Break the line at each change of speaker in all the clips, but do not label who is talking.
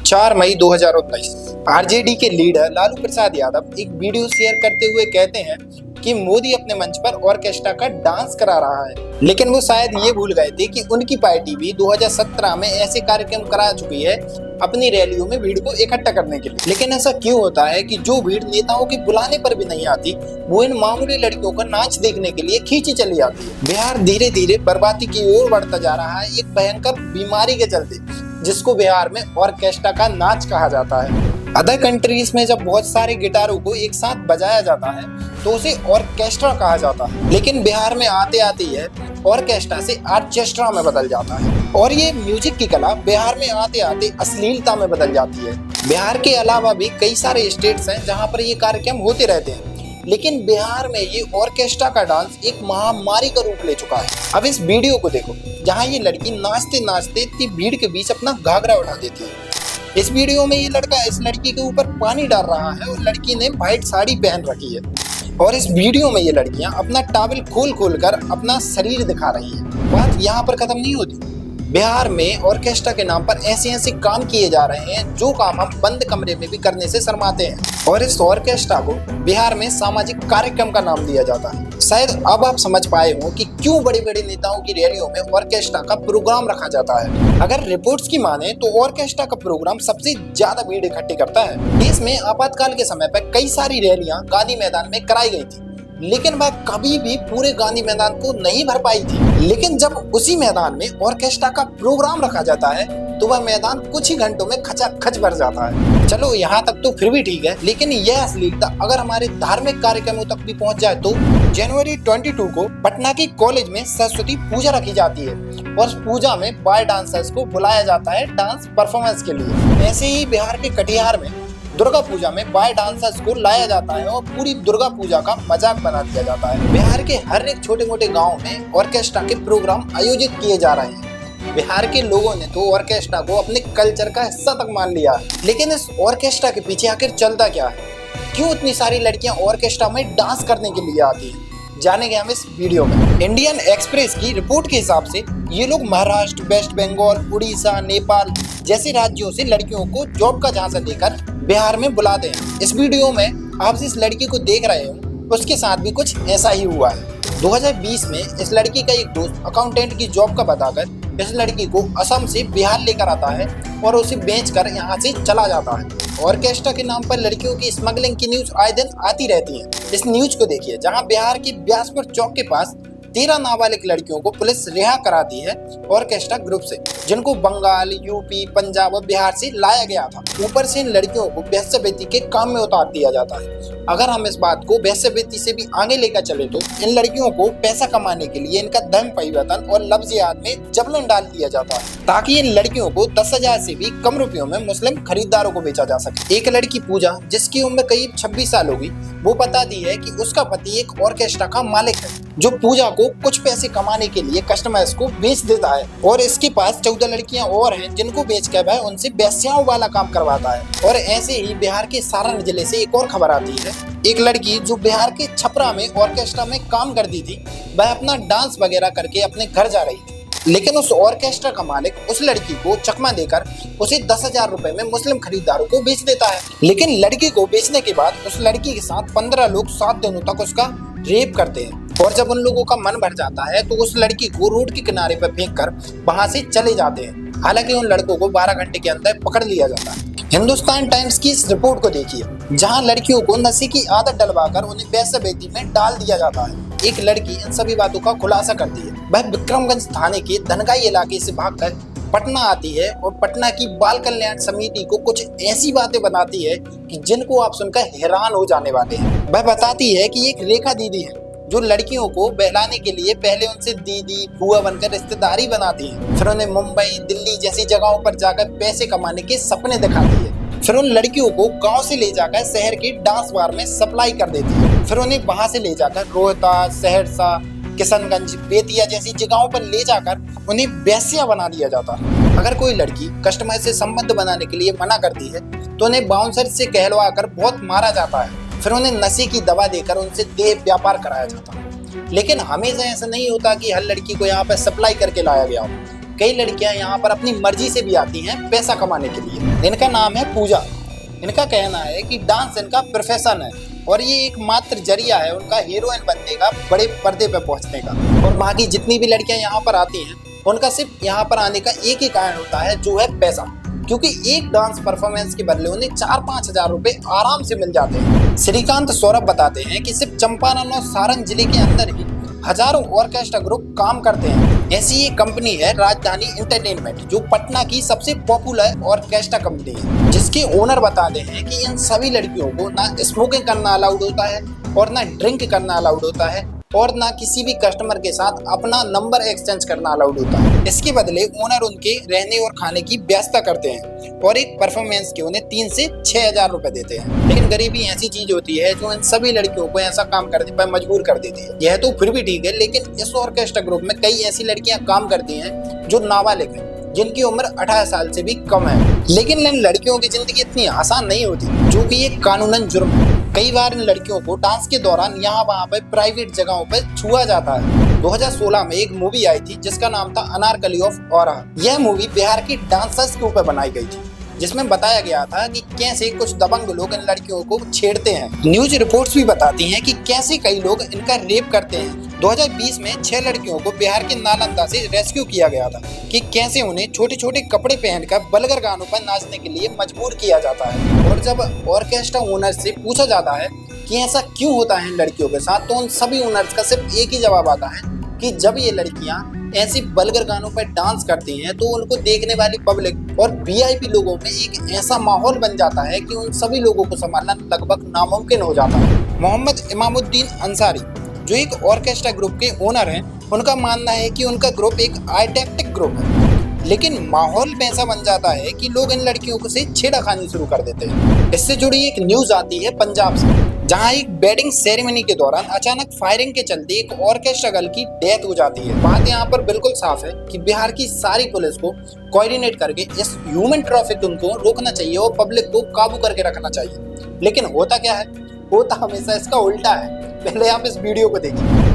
4 मई 2019 RJD के leader Lalu Prasad Yadav एक video share करते हुए कहते हैं कि मोदी अपने मंच पर ऑर्केस्ट्रा का डांस करा रहा है। लेकिन वो शायद ये भूल गए थे कि उनकी पार्टी भी 2017 में ऐसे कार्यक्रम करा चुकी है अपनी रैलियों में भीड़ को इकट्ठा करने के लिए। लेकिन ऐसा क्यों होता है कि जो भीड़ नेताओं के बुलाने पर भी नहीं आती, वो इन मामूली लड़कियों का नाच देखने के लिए खींची चली आती है। बिहार धीरे धीरे बर्बादी की ओर बढ़ता जा रहा है, एक भयंकर बीमारी के चलते, जिसको बिहार में ऑर्केस्ट्रा का नाच कहा जाता है। अदर कंट्रीज में जब बहुत सारे गिटारों को एक साथ बजाया जाता है तो उसे ऑर्केस्ट्रा कहा जाता है, लेकिन बिहार में आते आते यह ऑर्केस्ट्रा से आर्केस्ट्रा में बदल जाता है और ये म्यूजिक की कला बिहार में आते आते अश्लीलता में बदल जाती है। बिहार के अलावा भी कई सारे स्टेट्स हैं जहां पर ये कार्यक्रम होते रहते हैं, लेकिन बिहार में ये ऑर्केस्ट्रा का डांस एक महामारी का रूप ले चुका है। अब इस वीडियो को देखो, जहां ये लड़की नाचते नाचते इतनी भीड़ के बीच अपना घाघरा उठा देती है। इस वीडियो में ये लड़का इस लड़की के ऊपर पानी डाल रहा है और लड़की ने व्हाइट साड़ी पहन रखी है और इस वीडियो में ये लड़कियां अपना टॉवल खोल कर अपना शरीर दिखा रही है। बात यहाँ पर खत्म नहीं होती। बिहार में ऑर्केस्ट्रा के नाम पर ऐसे काम किए जा रहे हैं जो काम हम बंद कमरे में भी करने से शर्माते हैं और इस ऑर्केस्ट्रा को बिहार में सामाजिक कार्यक्रम का नाम दिया जाता है। शायद अब आप समझ पाए हो कि क्यों बड़े बड़े नेताओं की रैलियों में ऑर्केस्ट्रा का प्रोग्राम रखा जाता है। अगर रिपोर्ट्स की माने तो ऑर्केस्ट्रा का प्रोग्राम सबसे ज्यादा भीड़ इकट्ठी करता है। देश में आपातकाल के समय पर कई सारी रैलियां गांधी मैदान में कराई गई थी, लेकिन वह कभी भी पूरे गांधी मैदान को नहीं भर पाई थी। लेकिन जब उसी मैदान में ऑर्केस्ट्रा का प्रोग्राम रखा जाता है तो वह मैदान कुछ ही घंटों में खचाखच भर जाता है। चलो यहाँ तक तो फिर भी ठीक है, लेकिन यह अश्लीलता अगर हमारे धार्मिक कार्यक्रमों तक भी पहुँच जाए तो जनवरी 22 को पटना के कॉलेज में सरस्वती पूजा रखी जाती है और उस पूजा में बाय डांसर्स को बुलाया जाता है डांस परफॉर्मेंस के लिए। ऐसे ही बिहार के कटिहार में दुर्गा पूजा में बाय डांसर्स को लाया जाता है और पूरी दुर्गा पूजा का मजाक बना दिया जाता है। बिहार के हर एक छोटे मोटे गांव में ऑर्केस्ट्रा के प्रोग्राम आयोजित किए जा रहे हैं। बिहार के लोगों ने तो ऑर्केस्ट्रा को अपने कल्चर का हिस्सा तक मान लिया है। लेकिन इस ऑर्केस्ट्रा के पीछे आखिर चलता क्या है? क्यों इतनी सारी लड़कियां ऑर्केस्ट्रा में डांस करने के लिए आती हैं? जानेंगे हम इस वीडियो में। इंडियन एक्सप्रेस की रिपोर्ट के हिसाब से ये लोग महाराष्ट्र, वेस्ट बंगाल, उड़ीसा, नेपाल जैसे राज्यों से लड़कियों को जॉब का झांसा देकर बिहार में बुलाते हैं। इस वीडियो में आप जिस लड़की को देख रहे हो उसके साथ भी कुछ ऐसा ही हुआ है। 2020 में इस लड़की का एक दोस्त अकाउंटेंट की जॉब का बताकर इस लड़की को असम से बिहार लेकर आता है और उसे बेचकर यहाँ से चला जाता है। ऑर्केस्ट्रा के नाम पर लड़कियों की स्मगलिंग की न्यूज आए दिन आती रहती है। इस न्यूज को देखिए, जहाँ बिहार के ब्यासपुर चौक के पास 13 नाबालिग लड़कियों को पुलिस रिहा कराती है ऑर्केस्ट्रा ग्रुप से, जिनको बंगाल, यूपी, पंजाब और बिहार से लाया गया था। ऊपर से इन लड़कियों को वेश्यावृत्ति के काम में उतार दिया जाता है। अगर हम इस बात को वेश्यावृत्ति से भी आगे लेकर चले तो इन लड़कियों को पैसा कमाने के लिए इनका धर्म परिवर्तन और लफ्ज़ियात में जबरन डाल दिया जाता है, ताकि इन लड़कियों को 10,000 से भी कम रुपयों में मुस्लिम खरीदारों को बेचा जा सके। एक लड़की पूजा, जिसकी उम्र करीब 26 साल होगी, वो बताती है कि उसका पति एक ऑर्केस्ट्रा का मालिक है जो पूजा को कुछ पैसे कमाने के लिए कस्टमर्स को बेच देता है और इसके पास 14 लड़कियां और हैं जिनको बेचकर वह उनसे वेश्याओं वाला काम करवाता है। और ऐसे ही बिहार के सारण जिले से एक और खबर आती है। एक लड़की जो बिहार के छपरा में ऑर्केस्ट्रा में काम करती थी, वह अपना डांस वगैरह करके अपने घर जा रही थी, लेकिन उस ऑर्केस्ट्रा का मालिक उस लड़की को चकमा देकर उसे 10,000 रुपए में मुस्लिम खरीदारों को बेच देता है। लेकिन लड़की को बेचने के बाद उस लड़की के साथ 15 लोग 7 दिनों तक उसका रेप करते हैं और जब उन लोगों का मन भर जाता है तो उस लड़की को रोड के किनारे पर फेंक कर वहां से चले जाते हैं। हालांकि उन लड़कों को 12 घंटे के अंदर पकड़ लिया जाता है। हिंदुस्तान टाइम्स की इस रिपोर्ट को देखिए, जहां लड़कियों को नशे की आदत डलवाकर उन्हें वेश्यावृत्ति में डाल दिया जाता है। एक लड़की इन सभी बातों का खुलासा करती है। वह विक्रमगंज थाने के धनगाई इलाके से भागकर पटना आती है और पटना की बाल कल्याण समिति को कुछ ऐसी बातें बताती है कि जिनको आप सुनकर हैरान हो जाने वाले हैं। वह बताती है कि एक रेखा दीदी है जो लड़कियों को बहलाने के लिए पहले उनसे दीदी, बुआ बनकर रिश्तेदारी बनाती है, फिर उन्हें मुंबई, दिल्ली जैसी जगहों पर जाकर पैसे कमाने के सपने दिखाती है, फिर उन लड़कियों को गांव से ले जाकर शहर के डांस बार में सप्लाई कर देती है, फिर उन्हें वहां से ले जाकर रोहतास, सहरसा, किशनगंज, बेतिया जैसी जगहों पर ले जाकर उन्हें वेश्या बना दिया जाता है। अगर कोई लड़की कस्टमर से संबंध बनाने के लिए मना करती है तो उन्हें बाउंसर से कहलवा कर बहुत मारा जाता है, फिर उन्हें नशे की दवा देकर उनसे देह व्यापार कराया जाता है। लेकिन हमेशा ऐसा नहीं होता कि हर लड़की को यहाँ पर सप्लाई करके लाया गया हो। कई लड़कियां यहाँ पर अपनी मर्जी से भी आती हैं पैसा कमाने के लिए। इनका नाम है पूजा। इनका कहना है कि डांस इनका प्रोफेशन है और ये एकमात्र जरिया है उनका हीरोइन बनने का, बड़े पर्दे पर पहुंचने का। और बाकी जितनी भी लड़कियां यहाँ पर आती हैं उनका सिर्फ यहाँ पर आने का एक ही कारण होता है, जो है पैसा। क्योंकि एक डांस परफॉर्मेंस के बदले उन्हें 4-5 हजार रुपए आराम से मिल जाते हैं। श्रीकांत सौरभ बताते हैं कि सिर्फ चंपारण और सारण जिले के अंदर ही हजारों ऑर्केस्ट्रा ग्रुप काम करते हैं। ऐसी एक कंपनी है राजधानी एंटरटेनमेंट, जो पटना की सबसे पॉपुलर ऑर्केस्ट्रा कंपनी है, जिसके ओनर बताते हैं कि इन सभी लड़कियों को ना स्मोकिंग करना अलाउड होता है और ना ड्रिंक करना अलाउड होता है और ना किसी भी कस्टमर के साथ अपना नंबर एक्सचेंज करना अलाउड होता है। इसके बदले ओनर उनके रहने और खाने की व्यवस्था करते हैं और एक परफॉर्मेंस के उन्हें 3 से 6 हजार रुपए देते हैं। लेकिन गरीबी ऐसी चीज होती है जो इन सभी लड़कियों को ऐसा काम करने पर मजबूर कर देती है। यह तो फिर भी ठीक है, लेकिन इस ऑर्केस्ट्रा ग्रुप में कई ऐसी लड़कियां काम करती हैं जो नाबालिग हैं, जिनकी उम्र 18 साल से भी कम है। लेकिन इन लड़कियों की जिंदगी इतनी आसान नहीं होती, जो कि ये कानूनन जुर्म है। कई बार इन लड़कियों को डांस के दौरान यहाँ वहाँ पे प्राइवेट जगहों पर छुआ जाता है। 2016 में एक मूवी आई थी जिसका नाम था अनारकली ऑफ औरा। यह मूवी बिहार की डांसर्स के ऊपर बनाई गई थी, जिसमें बताया गया था कि कैसे कुछ दबंग लोग इन लड़कियों को छेड़ते हैं। न्यूज रिपोर्ट्स भी बताती हैं कि कैसे कई लोग इनका रेप करते हैं। 2020 में 6 लड़कियों को बिहार के नालंदा से रेस्क्यू किया गया था कि कैसे उन्हें छोटे छोटे कपड़े पहनकर वल्गर गानों पर नाचने के लिए मजबूर किया जाता है। और जब ऑर्केस्ट्रा ओनर से पूछा जाता है कि ऐसा क्यों होता है इन लड़कियों के साथ, तो उन सभी ओनर्स का सिर्फ एक ही जवाब आता है कि जब ये लड़कियां ऐसी वल्गर गानों पर डांस करती हैं तो उनको देखने वाली पब्लिक और वीआईपी लोगों में एक ऐसा माहौल बन जाता है कि उन सभी लोगों को संभालना लगभग नामुमकिन हो जाता है। मोहम्मद इमामुद्दीन अंसारी, जो एक ऑर्केस्ट्रा ग्रुप के ओनर हैं, उनका मानना है कि उनका ग्रुप एक आर्टिस्टिक ग्रुप है, लेकिन माहौल में ऐसा बन जाता है कि लोग इन लड़कियों को से छेड़ा खानी शुरू कर देते हैं। इससे जुड़ी एक न्यूज आती है पंजाब से, जहां एक वेडिंग सेरेमनी के दौरान अचानक फायरिंग के चलते एक ऑर्केस्ट्रा गर्ल की डेथ हो जाती है। बात यहाँ पर बिल्कुल साफ है कि बिहार की सारी पुलिस को कोऑर्डिनेट करके इस ह्यूमन ट्रैफिकिंग को रोकना चाहिए और पब्लिक को काबू करके रखना चाहिए। लेकिन होता क्या है, होता हमेशा इसका उल्टा है। पहले आप इस वीडियो को देखिए।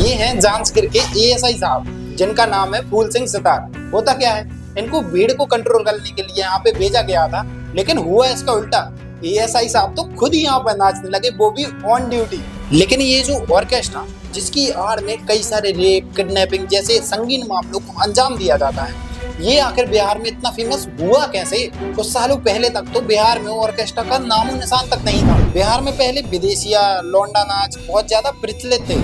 ये हैं जांजगीर के एएसआई साहब, जिनका नाम है फूल सिंह सितार। होता क्या है, इनको भीड़ को कंट्रोल करने के लिए यहाँ पे भेजा गया था, लेकिन हुआ इसका उल्टा। एएसआई साहब तो खुद ही यहाँ पर नाचने लगे, वो भी ऑन ड्यूटी। लेकिन ये जो ऑर्केस्ट्रा, जिसकी आड़ में कई सारे रेप, किडनैपिंग जैसे संगीन मामलों को अंजाम दिया जाता है, ये आखिर बिहार में इतना फेमस हुआ कैसे? कुछ सालों पहले तक तो बिहार में ऑर्केस्ट्रा का नामो निशान तक नहीं था। बिहार में पहले विदेशिया, लौंडा नाच बहुत ज्यादा प्रचलित थे।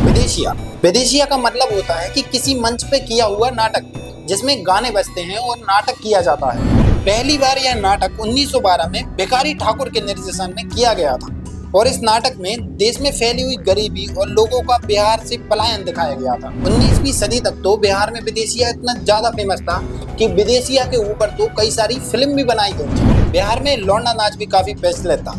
विदेशिया का मतलब होता है कि किसी मंच पे किया हुआ नाटक, जिसमें गाने बजते हैं और नाटक किया जाता है। पहली बार यह नाटक 1912 में भिखारी ठाकुर के निर्देशन में किया गया था और इस नाटक में देश में फैली हुई गरीबी और लोगों का बिहार से पलायन दिखाया गया था। 19वीं सदी तक तो बिहार में विदेशिया इतना ज्यादा फेमस था कि विदेशिया के ऊपर तो कई सारी फिल्म भी बनाई गई थी। बिहार में लौंडा नाच भी काफी प्रचलित था,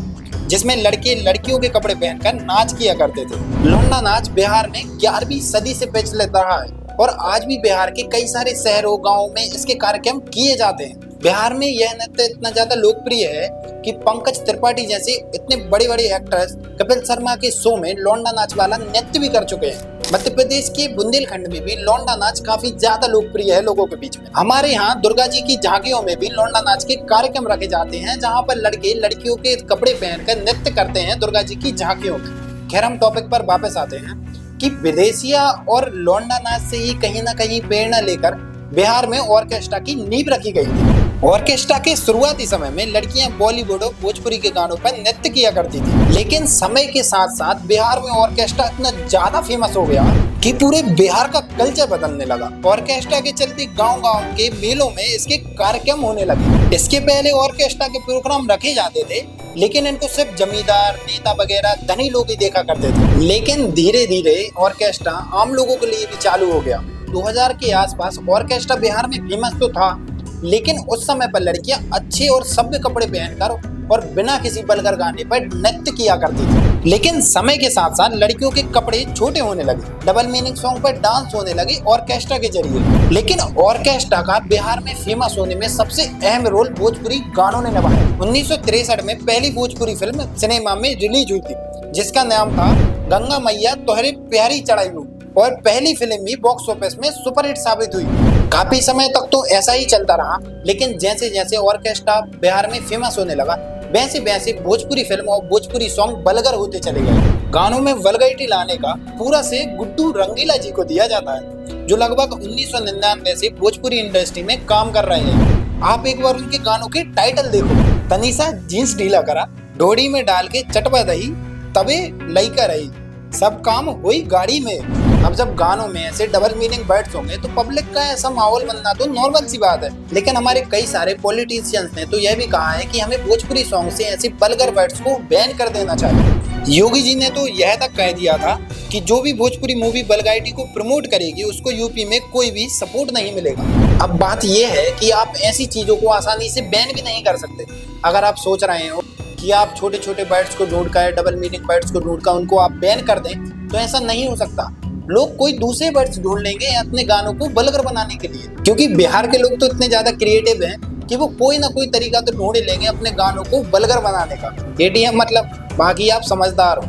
जिसमें लड़के लड़कियों के कपड़े पहनकर नाच किया करते थे। लौंडा नाच बिहार में 11वीं सदी से प्रचलित रहा है और आज भी बिहार के कई सारे शहरों गाँव में इसके कार्यक्रम किए जाते हैं। बिहार में यह नृत्य इतना ज्यादा लोकप्रिय है कि पंकज त्रिपाठी जैसे इतने बड़े बड़े एक्टर्स कपिल शर्मा के शो में लौंडा नाच वाला नृत्य भी कर चुके हैं। मध्य प्रदेश के बुंदेलखंड में भी लौंडा नाच काफी ज्यादा लोकप्रिय है लोगों के बीच में। हमारे यहाँ दुर्गा जी की झांकियों में भी लौंडा नाच के कार्यक्रम रखे जाते हैं, जहाँ पर लड़के लड़कियों के कपड़े पहनकर नृत्य करते हैं दुर्गा जी की झांकियों में। खैर, हम टॉपिक पर वापस आते हैं कि विदेशिया और लौंडा नाच से ही कहीं ना कहीं प्रेरणा लेकर बिहार में ऑर्केस्ट्रा की नींव रखी गई थी। ऑर्केस्ट्रा के शुरुआती समय में लड़कियां बॉलीवुड और भोजपुरी के गानों पर नृत्य किया करती थी, लेकिन समय के साथ साथ बिहार में ऑर्केस्ट्रा इतना ज्यादा फेमस हो गया कि पूरे बिहार का कल्चर बदलने लगा। ऑर्केस्ट्रा के चलते गांव-गांव के मेलों में इसके कार्यक्रम होने लगे। इसके पहले ऑर्केस्ट्रा के प्रोग्राम रखे जाते थे, लेकिन इनको सिर्फ जमींदार, नेता वगैरह धनी लोग ही देखा करते थे। लेकिन धीरे धीरे ऑर्केस्ट्रा आम लोगों के लिए भी चालू हो गया। 2000 के आसपास ऑर्केस्ट्रा बिहार में फेमस तो था, लेकिन उस समय पर लड़कियां अच्छे और सभ्य कपड़े पहनकर और बिना किसी वल्गर गाने पर नृत्य किया करती थी। लेकिन समय के साथ साथ लड़कियों के कपड़े छोटे होने लगे, डबल मीनिंग सॉन्ग पर डांस होने लगे ऑर्केस्ट्रा के जरिए। लेकिन ऑर्केस्ट्रा का बिहार में फेमस होने में सबसे अहम रोल भोजपुरी गानों ने निभाया। 1963 में पहली भोजपुरी फिल्म सिनेमा में रिलीज हुई थी, जिसका नाम था गंगा मैया तोहरे प्यारी चढ़ाई। और पहली फिल्म भी बॉक्स ऑफिस में सुपरहिट साबित हुई। काफी समय तक तो ऐसा ही चलता रहा, लेकिन जैसे जैसे ऑर्केस्ट्रा बिहार में फेमस होने लगा, वैसे वैसे भोजपुरी फिल्म और भोजपुरी सॉन्ग वल्गर होते चले गए। गानों में वल्गैरिटी लाने का पूरा से गुड्डू रंगीला जी को दिया जाता है, जो लगभग 1999 से भोजपुरी इंडस्ट्री में काम कर रहे हैं। आप एक बार उनके गानों के टाइटल देखो। तनीसा जींस ढीला करा, डोरी में डाल के चटवा दही, तबे लइका रही, सब काम हुई गाड़ी में। अब जब गानों में ऐसे डबल मीनिंग वर्ड्स होंगे तो पब्लिक का ऐसा माहौल बनना तो नॉर्मल सी बात है। लेकिन हमारे कई सारे पॉलिटिशियंस ने तो यह भी कहा है कि हमें भोजपुरी सॉन्ग से ऐसे वल्गर वर्ड्स को बैन कर देना चाहिए। योगी जी ने तो यह तक कह दिया था कि जो भी भोजपुरी मूवी वल्गैरिटी को प्रमोट करेगी उसको यूपी में कोई भी सपोर्ट नहीं मिलेगा। अब बात यह है कि आप ऐसी चीजों को आसानी से बैन भी नहीं कर सकते। अगर आप सोच रहे हो कि आप छोटे छोटे वर्ड्स को ढूंढ कर, डबल मीनिंग वर्ड्स को ढूंढ कर उनको आप बैन कर दें, तो ऐसा नहीं हो सकता। लोग कोई दूसरे वर्ड्स ढूंढ लेंगे अपने गानों को वल्गर बनाने के लिए, क्योंकि बिहार के लोग तो इतने ज्यादा क्रिएटिव हैं कि वो कोई ना कोई तरीका तो ढूंढ लेंगे अपने गानों को वल्गर बनाने का। एटीएम मतलब, बाकी आप समझदार हो।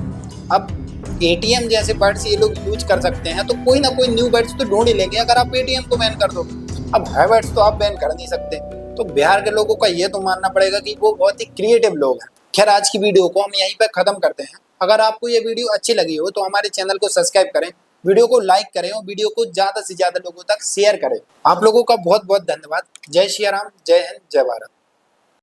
अब एटीएम जैसे वर्ड्स ये लोग यूज कर सकते हैं, तो कोई ना कोई न्यू वर्ड्स तो ढूंढ ही लेंगे अगर आप एटीएम को बैन कर दोगे। अब है वर्ड्स तो आप बैन कर नहीं सकते। तो बिहार के लोगों का ये तो मानना पड़ेगा कि वो बहुत ही क्रिएटिव लोग हैं। खैर, आज की वीडियो को हम यहीं पर खत्म करते हैं। अगर आपको ये वीडियो अच्छी लगी हो तो हमारे चैनल को सब्सक्राइब करें, वीडियो को लाइक करें और वीडियो को ज्यादा से ज्यादा लोगों तक शेयर करें। आप लोगों का बहुत बहुत धन्यवाद। जय श्री राम, जय हिंद, जय भारत।